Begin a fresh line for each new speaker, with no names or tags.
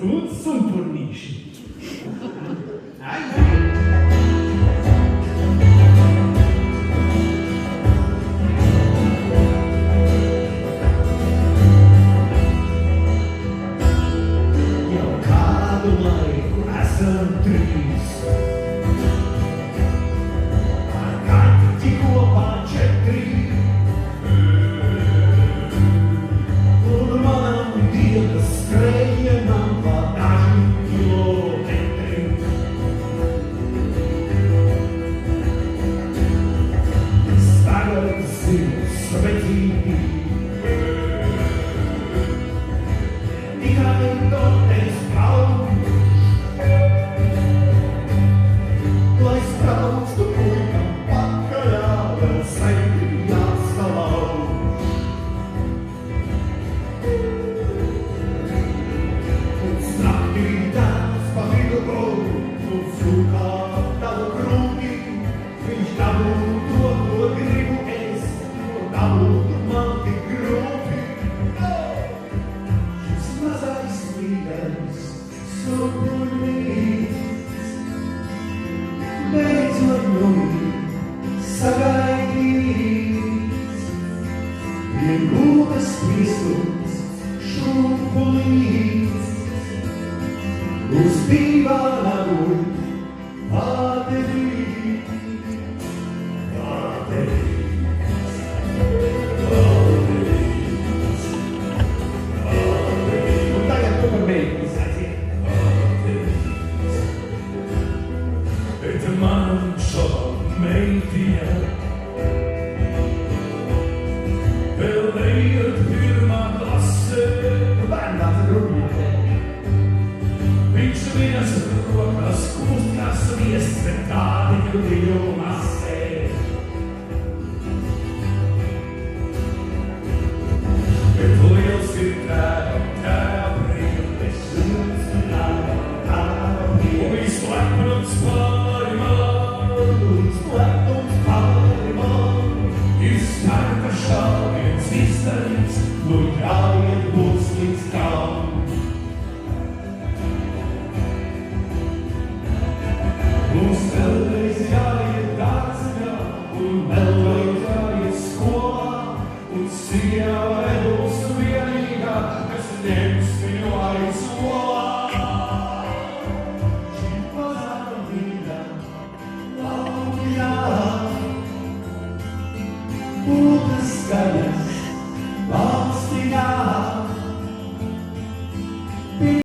nu sunt pornici. Hai, eu cado mai coração triste. Arcante com a pace triste. Strenje nam vladaži kilometri. Stavljaju si sveti i kada to ne spavljuš, lai sprauc tu puikam pakaļā, vēl sevi jāstalauž. Uz dīvāna guļ, Valdevīts, Valdevīts, Valdevīts, Valdevīts. Un tagad tu par mēģinās aiziet. Valdevīts. Bet man šo meitiņa vēl neiet pirmā klasē. Bērnās grūmītē. Viņš vienas rokas kustās viests, bet tādi, kad jau